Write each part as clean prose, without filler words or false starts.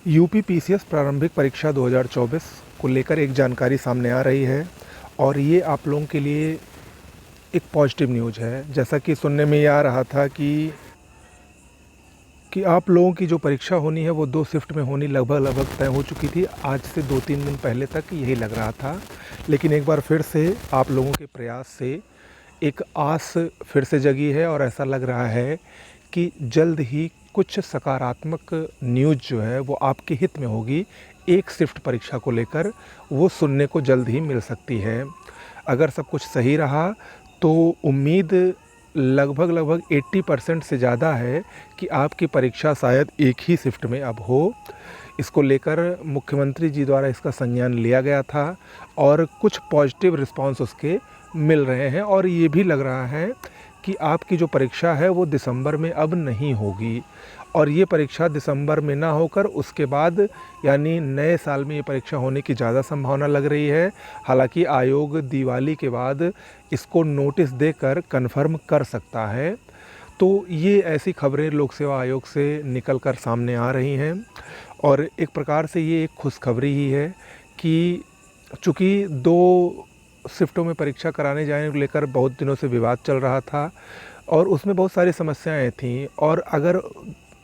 UP PCS प्रारंभिक परीक्षा 2024 को लेकर एक जानकारी सामने आ रही है और ये आप लोगों के लिए एक पॉजिटिव न्यूज़ है। जैसा कि सुनने में ये आ रहा था कि आप लोगों की जो परीक्षा होनी है वो 2 शिफ्ट में होनी लगभग तय हो चुकी थी। आज से 2-3 दिन पहले तक यही लग रहा था, लेकिन एक बार फिर से आप लोगों के प्रयास से एक आस फिर से जगी है और ऐसा लग रहा है कि जल्द ही कुछ सकारात्मक न्यूज़ जो है वो आपके हित में होगी। एक शिफ्ट परीक्षा को लेकर वो सुनने को जल्द ही मिल सकती है। अगर सब कुछ सही रहा तो उम्मीद लगभग 80% से ज़्यादा है कि आपकी परीक्षा शायद एक ही शिफ्ट में अब हो। इसको लेकर मुख्यमंत्री जी द्वारा इसका संज्ञान लिया गया था और कुछ पॉजिटिव रिस्पांस उसके मिल रहे हैं और ये भी लग रहा है कि आपकी जो परीक्षा है वो दिसंबर में अब नहीं होगी और ये परीक्षा दिसंबर में ना होकर उसके बाद यानी नए साल में ये परीक्षा होने की ज़्यादा संभावना लग रही है। हालांकि आयोग दिवाली के बाद इसको नोटिस देकर कन्फर्म कर सकता है। तो ये ऐसी खबरें लोक सेवा आयोग से निकल कर सामने आ रही हैं और एक प्रकार से ये एक खुशखबरी ही है कि चूँकि 2 शिफ्टों में परीक्षा कराने जाने को लेकर बहुत दिनों से विवाद चल रहा था और उसमें बहुत सारी समस्याएं थीं और अगर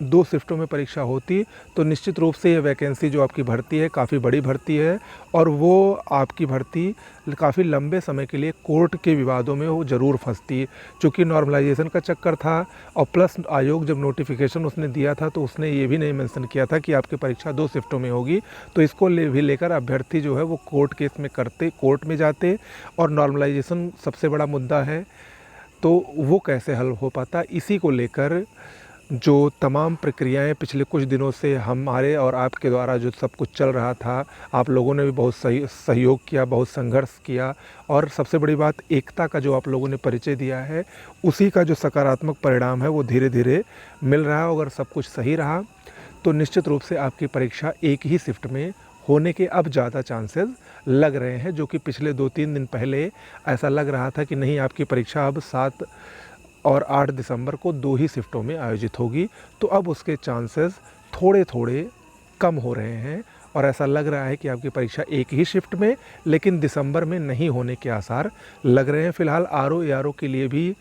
2 शिफ्टों में परीक्षा होती तो निश्चित रूप से ये वैकेंसी जो आपकी भर्ती है काफ़ी बड़ी भर्ती है और वो आपकी भर्ती काफ़ी लंबे समय के लिए कोर्ट के विवादों में वो ज़रूर फंसती, चूँकि नॉर्मलाइजेशन का चक्कर था और प्लस आयोग जब नोटिफिकेशन उसने दिया था तो उसने ये भी नहीं मेंशन किया था कि आपकी परीक्षा 2 शिफ्टों में होगी। तो इसको भी लेकर अभ्यर्थी जो है वो कोर्ट में जाते और नॉर्मलाइजेशन सबसे बड़ा मुद्दा है, तो वो कैसे हल हो पाता। इसी को लेकर जो तमाम प्रक्रियाएं पिछले कुछ दिनों से हमारे और आपके द्वारा जो सब कुछ चल रहा था, आप लोगों ने भी बहुत सहयोग किया, बहुत संघर्ष किया और सबसे बड़ी बात एकता का जो आप लोगों ने परिचय दिया है, उसी का जो सकारात्मक परिणाम है वो धीरे धीरे मिल रहा है। अगर सब कुछ सही रहा तो निश्चित रूप से आपकी परीक्षा एक ही शिफ्ट में होने के अब ज़्यादा चांसेस लग रहे हैं, जो कि पिछले 2-3 दिन पहले ऐसा लग रहा था कि नहीं, आपकी परीक्षा अब 7 और 8 दिसंबर को 2 ही शिफ्टों में आयोजित होगी। तो अब उसके चांसेस थोड़े थोड़े कम हो रहे हैं और ऐसा लग रहा है कि आपकी परीक्षा एक ही शिफ्ट में लेकिन दिसंबर में नहीं होने के आसार लग रहे हैं। फ़िलहाल आरओ एआरओ के लिए भी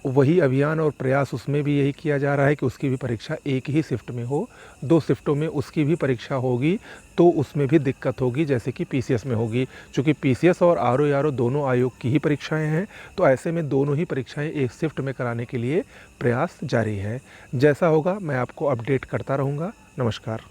वही अभियान और प्रयास उसमें भी यही किया जा रहा है कि उसकी भी परीक्षा एक ही शिफ्ट में हो। 2 शिफ्टों में उसकी भी परीक्षा होगी तो उसमें भी दिक्कत होगी जैसे कि पीसीएस में होगी, क्योंकि पीसीएस और आरओ एआरओ दोनों आयोग की ही परीक्षाएं हैं। तो ऐसे में दोनों ही परीक्षाएं एक शिफ्ट में कराने के लिए प्रयास जारी है। जैसा होगा मैं आपको अपडेट करता रहूँगा। नमस्कार।